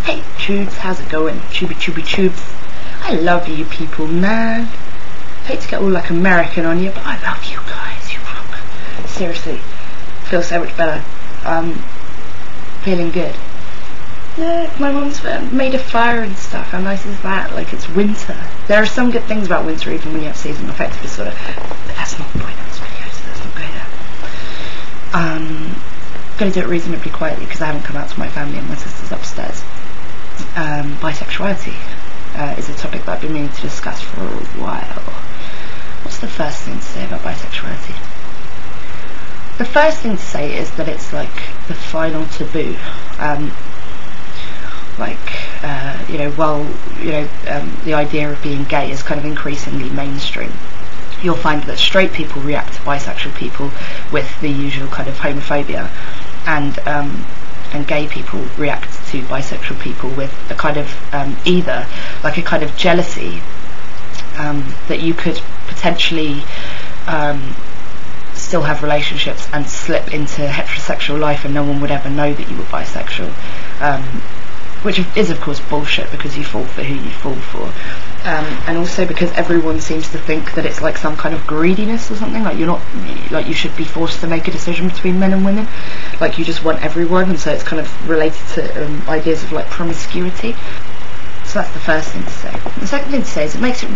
Hey Tubes, how's it going? Tubes. I love you people, man. Hate to get all like American on you, but I love you guys, you rock. Seriously, feel so much better. Feeling good. Look, my mum's made a fire and stuff. How nice is that? Like, it's winter. There are some good things about winter, even when you have seasonal affective disorder. But that's not the point of this video, so let's not go there. I'm going to do it reasonably quietly because I haven't come out to my family and my sister's upstairs. Bisexuality is a topic that I've been meaning to discuss for a while. What's the first thing to say about bisexuality? The first thing to say is that it's like the final taboo. The idea of being gay is kind of increasingly mainstream. You'll find that straight people react to bisexual people with the usual kind of homophobia, and gay people react to bisexual people with a kind of either like a kind of jealousy that you could potentially still have relationships and slip into heterosexual life and no one would ever know that you were bisexual, which is of course bullshit because you fall for who you fall for, and also because everyone seems to think that it's like some kind of greediness or something, like you're not, like you should be forced to make a decision between men and women, like you just want everyone, and so it's kind of related to ideas of like promiscuity. So that's the first thing to say. The second thing to say is it makes it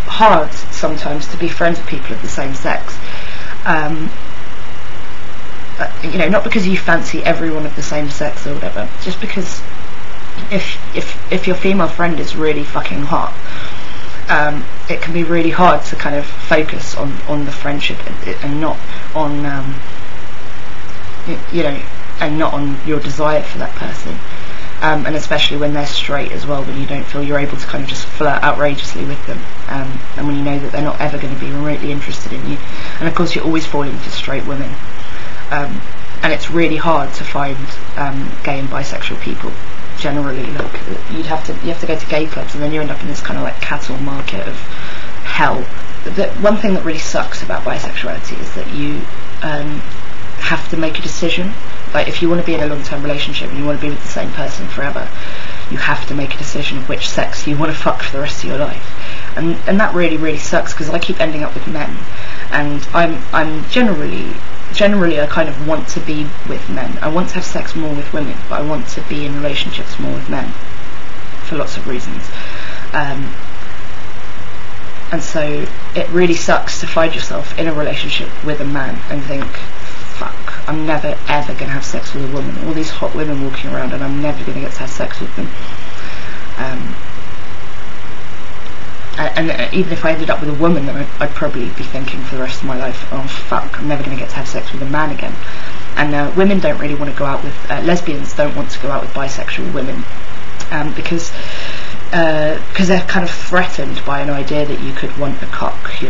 hard sometimes to be friends with people of the same sex. Not because you fancy everyone of the same sex or whatever, just because if your female friend is really fucking hot, it can be really hard to kind of focus on the friendship and not on and not on your desire for that person, and especially when they're straight as well, when you don't feel you're able to kind of just flirt outrageously with them, and when you know that they're not ever going to be remotely interested in you, and of course you're always falling for straight women, and it's really hard to find gay and bisexual people. Generally, like you have to go to gay clubs, and then you end up in this kind of like cattle market of hell. The one thing that really sucks about bisexuality is that you have to make a decision. Like, if you want to be in a long-term relationship and you want to be with the same person forever, you have to make a decision of which sex you want to fuck for the rest of your life, and that really sucks because I keep ending up with men, and I'm generally I kind of want to be with men. I want to have sex more with women, but I want to be in relationships more with men for lots of reasons. And so it really sucks to find yourself in a relationship with a man and think, fuck, I'm never ever going to have sex with a woman. All these hot women walking around and I'm never going to get to have sex with them. And even if I ended up with a woman, then I'd probably be thinking for the rest of my life, oh fuck, I'm never going to get to have sex with a man again. And women don't really want to go out with, lesbians don't want to go out with bisexual women, because they're kind of threatened by an idea that you could want a cock,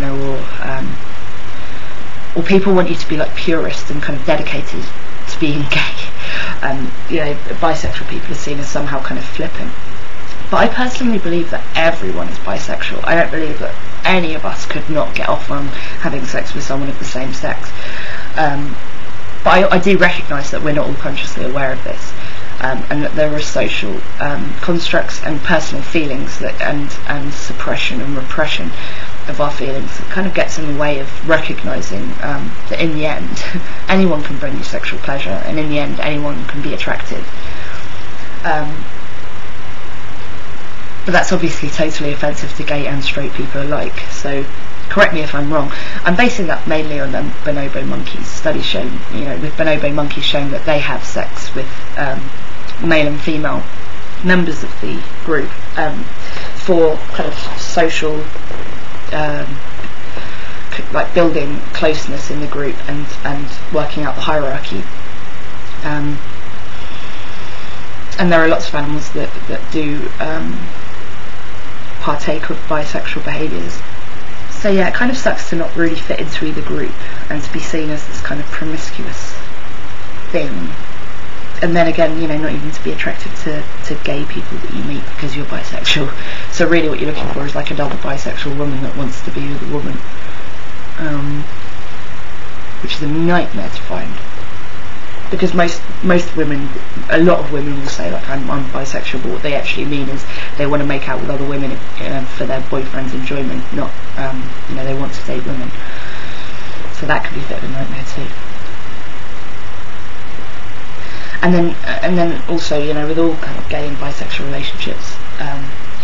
or people want you to be like purist and kind of dedicated to being gay. Bisexual people are seen as somehow kind of flippant. But I personally believe that everyone is bisexual. I don't believe that any of us could not get off on having sex with someone of the same sex. But I do recognise that we're not all consciously aware of this, and that there are social constructs and personal feelings and suppression and repression of our feelings that kind of gets in the way of recognising that in the end anyone can bring you sexual pleasure, and in the end anyone can be attractive. But that's obviously totally offensive to gay and straight people alike, so correct me if I'm wrong. I'm basing that mainly on bonobo monkeys. Studies shown, with bonobo monkeys showing that they have sex with male and female members of the group for kind of social, like building closeness in the group and working out the hierarchy. And there are lots of animals that do partake of bisexual behaviours. So yeah, it kind of sucks to not really fit into either group and to be seen as this kind of promiscuous thing. And then again, not even to be attracted to gay people that you meet because you're bisexual. So really what you're looking for is like another bisexual woman that wants to be with a woman. Which is a nightmare to find. because most women, a lot of women will say like I'm bisexual, but what they actually mean is they want to make out with other women for their boyfriend's enjoyment, not they want to date women. So that could be a bit of a nightmare too. And then also, with all kind of gay and bisexual relationships,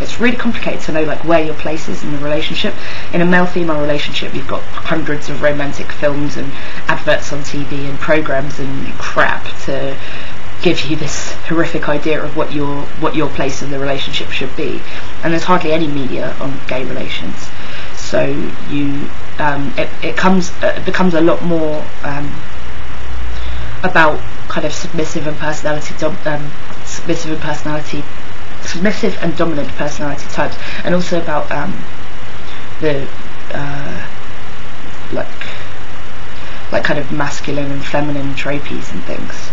it's really complicated to know like where your place is in the relationship. In a male-female relationship, you've got hundreds of romantic films and adverts on TV and programs and crap to give you this horrific idea of what your place in the relationship should be. And there's hardly any media on gay relations, so it becomes a lot more about kind of submissive and dominant personality types, and also about the like kind of masculine and feminine tropes and things,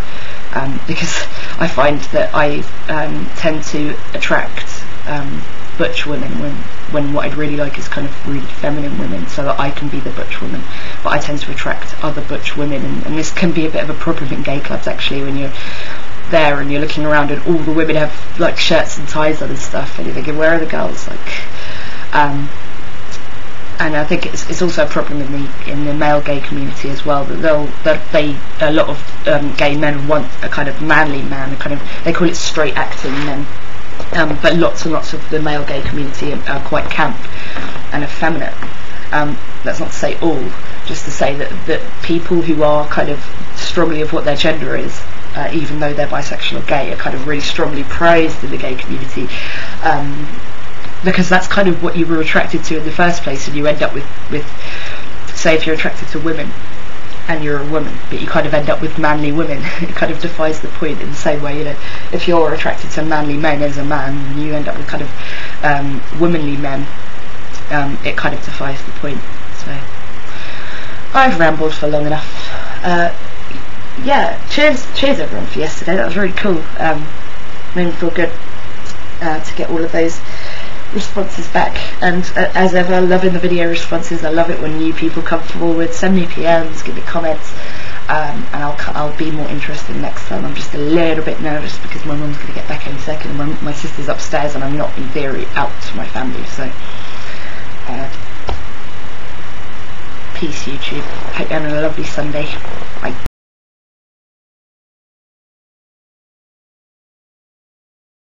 because I find that I tend to attract butch women when what I'd really like is kind of really feminine women, so that I can be the butch woman. But I tend to attract other butch women, and this can be a bit of a problem in gay clubs actually, when you're there and you're looking around and all the women have like shirts and ties on and stuff, and you're thinking, where are the girls? And I think it's also a problem in the male gay community as well, that a lot of gay men want a kind of manly man, they call it straight acting men, but lots and lots of the male gay community are quite camp and effeminate. That's not to say all, just to say that people who are kind of strongly of what their gender is, even though they're bisexual or gay, are kind of really strongly praised in the gay community, because that's kind of what you were attracted to in the first place, and you end up with say if you're attracted to women and you're a woman, but you kind of end up with manly women, it kind of defies the point. In the same way, if you're attracted to manly men as a man and you end up with kind of womanly men, it kind of defies the point. So I've rambled for long enough. Cheers everyone for yesterday, that was really cool. Made me feel good to get all of those responses back, and as ever, loving the video responses. I love it when new people come forward, send me PMs, give me comments, and I'll be more interested next time. I'm just a little bit nervous because my mum's going to get back any second, and my sister's upstairs and I'm not in theory out to my family, so peace YouTube, hope you're having a lovely Sunday, bye.